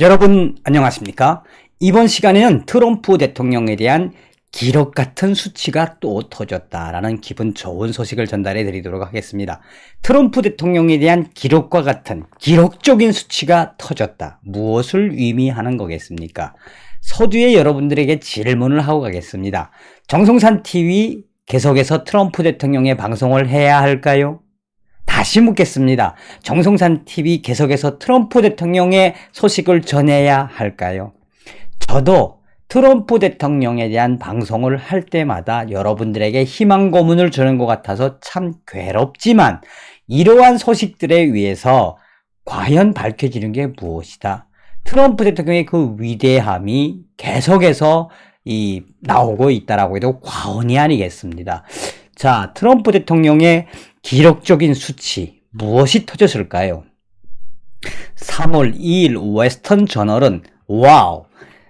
여러분 안녕하십니까? 이번 시간에는 트럼프 대통령에 대한 기록 같은 수치가 또 터졌다라는 기분 좋은 소식을 전달해 드리도록 하겠습니다. 트럼프 대통령에 대한 기록과 같은 기록적인 수치가 터졌다. 무엇을 의미하는 거겠습니까? 서두에 여러분들에게 질문을 하고 가겠습니다. 정성산 TV 계속해서 트럼프 대통령의 방송을 해야 할까요? 다시 묻겠습니다. 정성산 TV 계속해서 트럼프 대통령의 소식을 전해야 할까요? 저도 트럼프 대통령에 대한 방송을 할 때마다 여러분들에게 희망 고문을 주는 것 같아서 참 괴롭지만 이러한 소식들에 의해서 과연 밝혀지는 게 무엇이다? 트럼프 대통령의 그 위대함이 계속해서 나오고 있다라고 해도 과언이 아니겠습니다. 자, 트럼프 대통령의 기록적인 수치, 무엇이 터졌을까요? 3월 2일 웨스턴 저널은 와우,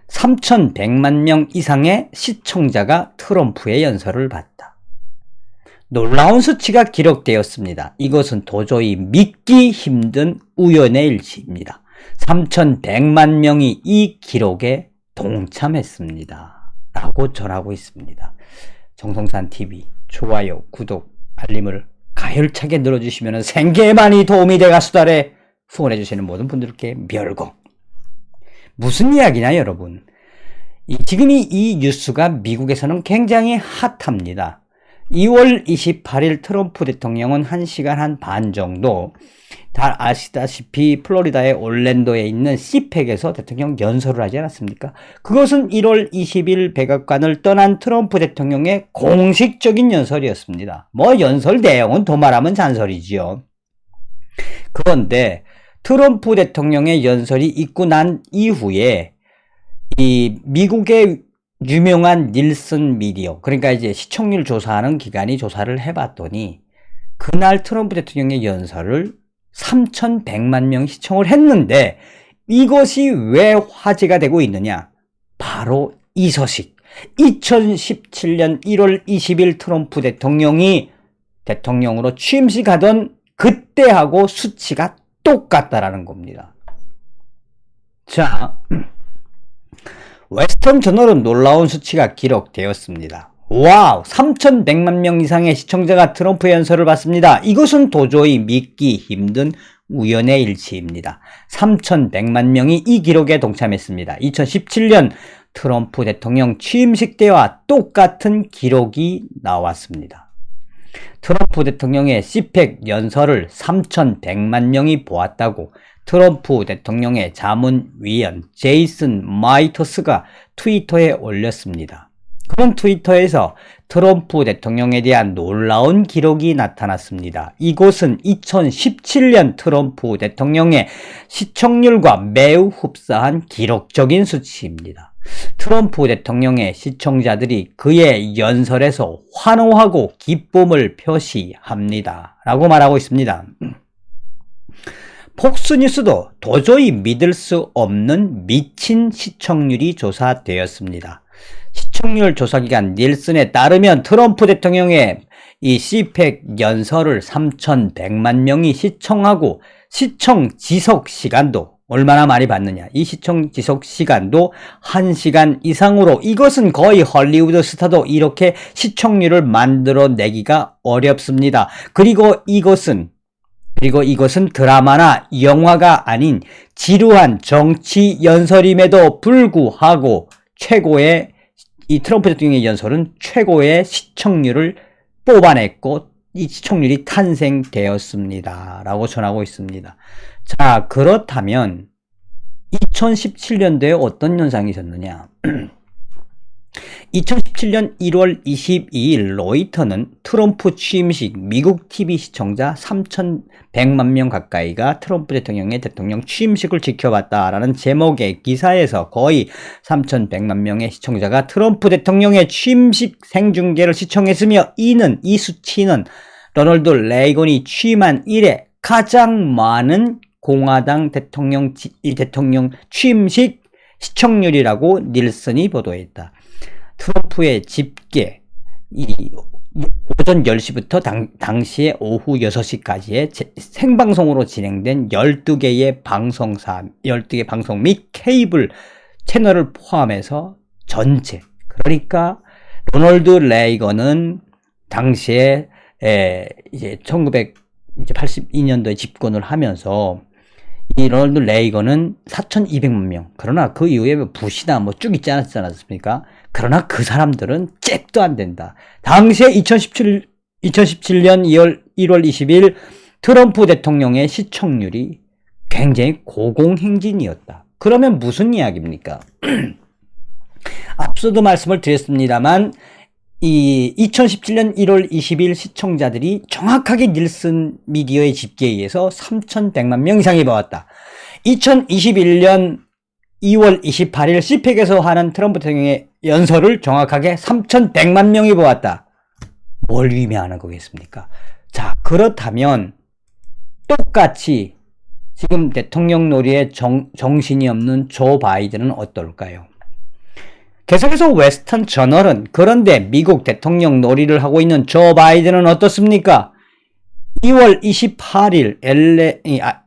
3,100만 명 이상의 시청자가 트럼프의 연설을 봤다. 놀라운 수치가 기록되었습니다. 이것은 도저히 믿기 힘든 우연의 일치입니다. 3,100만 명이 이 기록에 동참했습니다. 라고 전하고 있습니다. 정성산 TV 좋아요, 구독, 알림을 가열차게 눌러주시면 생계에 많이 도움이 되가 수달에 후원해주시는 모든 분들께 멸공. 무슨 이야기냐 여러분. 지금 이 뉴스가 미국에서는 굉장히 핫합니다. 2월 28일 트럼프 대통령은 1시간 반 정도 다 아시다시피 플로리다의 올랜도에 있는 CPEC에서 대통령 연설을 하지 않았습니까? 그것은 1월 20일 백악관을 떠난 트럼프 대통령의 공식적인 연설이었습니다. 뭐 연설 내용은 도말하면 잔소리지요. 그런데 트럼프 대통령의 연설이 있고 난 이후에 이 미국의 유명한 닐슨 미디어, 그러니까 이제 시청률 조사하는 기관이 조사를 해봤더니 그날 트럼프 대통령의 연설을 3,100만 명이 시청을 했는데 이것이 왜 화제가 되고 있느냐? 바로 이 소식. 2017년 1월 20일 트럼프 대통령이 대통령으로 취임식하던 그때하고 수치가 똑같다라는 겁니다. 자, 웨스턴 저널은 놀라운 수치가 기록되었습니다. 와우, 3,100만 명 이상의 시청자가 트럼프 연설을 봤습니다. 이것은 도저히 믿기 힘든 우연의 일치입니다. 3,100만 명이 이 기록에 동참했습니다. 2017년 트럼프 대통령 취임식 때와 똑같은 기록이 나왔습니다. 트럼프 대통령의 CPEC 연설을 3,100만 명이 보았다고 트럼프 대통령의 자문위원 제이슨 마이터스가 트위터에 올렸습니다. 그런 트위터에서 트럼프 대통령에 대한 놀라운 기록이 나타났습니다. 이곳은 2017년 트럼프 대통령의 시청률과 매우 흡사한 기록적인 수치입니다. 트럼프 대통령의 시청자들이 그의 연설에서 환호하고 기쁨을 표시합니다. 라고 말하고 있습니다. 폭스뉴스도 도저히 믿을 수 없는 미친 시청률이 조사되었습니다. 시청률 조사기관 닐슨에 따르면 트럼프 대통령의 이 CPEC 연설을 3,100만 명이 시청하고 시청 지속 시간도 얼마나 많이 봤느냐. 이 시청 지속 시간도 1시간 이상으로 이것은 거의 헐리우드 스타도 이렇게 시청률을 만들어내기가 어렵습니다. 그리고 이것은 드라마나 영화가 아닌 지루한 정치 연설임에도 불구하고 이 트럼프 대통령의 연설은 최고의 시청률을 뽑아냈고 이 시청률이 탄생되었습니다. 라고 전하고 있습니다. 자, 그렇다면 2017년도에 어떤 현상이 있었느냐? 2017년 1월 22일 로이터는 트럼프 취임식 미국 TV 시청자 3,100만 명 가까이가 트럼프 대통령의 대통령 취임식을 지켜봤다라는 제목의 기사에서 거의 3,100만 명의 시청자가 트럼프 대통령의 취임식 생중계를 시청했으며 이 수치는 로널드 레이건이 취임한 이래 가장 많은 공화당 대통령 취임식 시청률이라고 닐슨이 보도했다. 트럼프의 집계, 오전 10시부터 당시에 오후 6시까지의 생방송으로 진행된 12개의 방송사, 12개 방송 및 케이블 채널을 포함해서 전체, 그러니까 로널드 레이건은 당시에 이제 1982년도에 집권을 하면서 이 로널드 레이건은 4,200만 명. 그러나 그 이후에 부시나 뭐 쭉 있지 않았습니까? 그러나 그 사람들은 잽도 안 된다. 당시에 2017년 1월 20일 트럼프 대통령의 시청률이 굉장히 고공행진이었다. 그러면 무슨 이야기입니까? 앞서도 말씀을 드렸습니다만 이 2017년 1월 20일 시청자들이 정확하게 닐슨 미디어의 집계에 의해서 3,100만 명 이상이 봐왔다. 2021년 2월 28일 CPEC에서 하는 트럼프 대통령의 연설을 정확하게 3,100만 명이 보았다. 뭘 의미하는 거겠습니까? 자, 그렇다면 똑같이 지금 대통령 놀이에 정신이 없는 조 바이든은 어떨까요? 계속해서 웨스턴 저널은 그런데 미국 대통령 놀이를 하고 있는 조 바이든은 어떻습니까? 2월 28일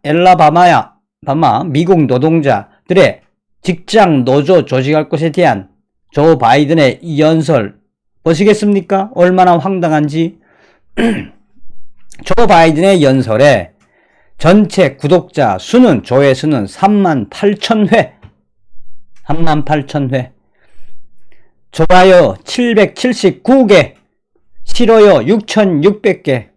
엘라바마 미국 노동자들의 직장 노조 조직할 것에 대한 조 바이든의 연설 보시겠습니까? 얼마나 황당한지. 조 바이든의 연설에 전체 구독자 수는 조회수는 38,000회 38,000회 좋아요 779개 싫어요 6,600개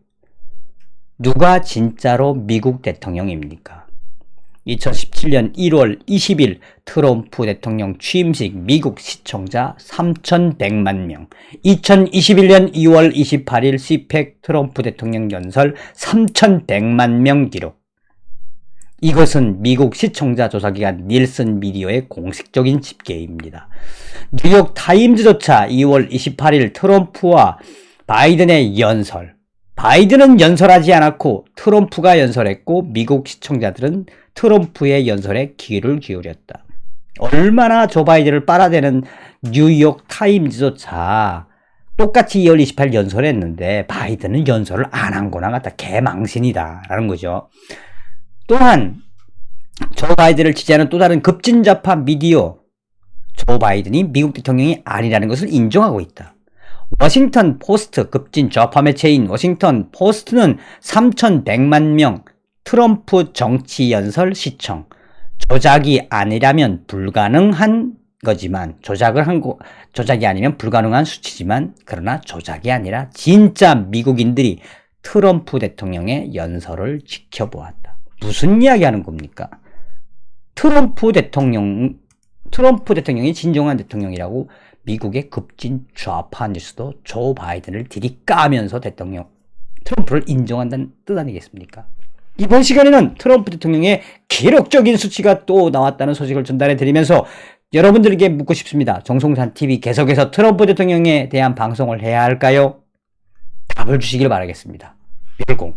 누가 진짜로 미국 대통령입니까? 2017년 1월 20일 트럼프 대통령 취임식 미국 시청자 3,100만 명 2021년 2월 28일 CPEC 트럼프 대통령 연설 3,100만 명 기록. 이것은 미국 시청자 조사기관 닐슨 미디어의 공식적인 집계입니다. 뉴욕 타임즈조차 2월 28일 트럼프와 바이든의 연설, 바이든은 연설하지 않았고 트럼프가 연설했고 미국 시청자들은 트럼프의 연설에 귀를 기울였다. 얼마나 조 바이든을 빨아대는 뉴욕 타임즈조차 똑같이 2월 28일 연설했는데 바이든은 연설을 안 한 거나 같다. 개망신이다 라는 거죠. 또한 조 바이든을 지지하는 또 다른 급진좌파 미디어 조 바이든이 미국 대통령이 아니라는 것을 인정하고 있다. 워싱턴 포스트 급진 좌파 매체인 워싱턴 포스트는 3,100만 명 트럼프 정치 연설 시청 조작이 아니라면 불가능한 거지만 조작이 아니면 불가능한 수치지만 그러나 조작이 아니라 진짜 미국인들이 트럼프 대통령의 연설을 지켜보았다. 무슨 이야기 하는 겁니까? 트럼프 대통령이 진정한 대통령이라고 미국의 급진 좌파 뉴스도 조 바이든을 들이까면서 트럼프를 인정한다는 뜻 아니겠습니까? 이번 시간에는 트럼프 대통령의 기록적인 수치가 또 나왔다는 소식을 전달해 드리면서 여러분들에게 묻고 싶습니다. 정송산TV 계속해서 트럼프 대통령에 대한 방송을 해야 할까요? 답을 주시길 바라겠습니다. 멸공.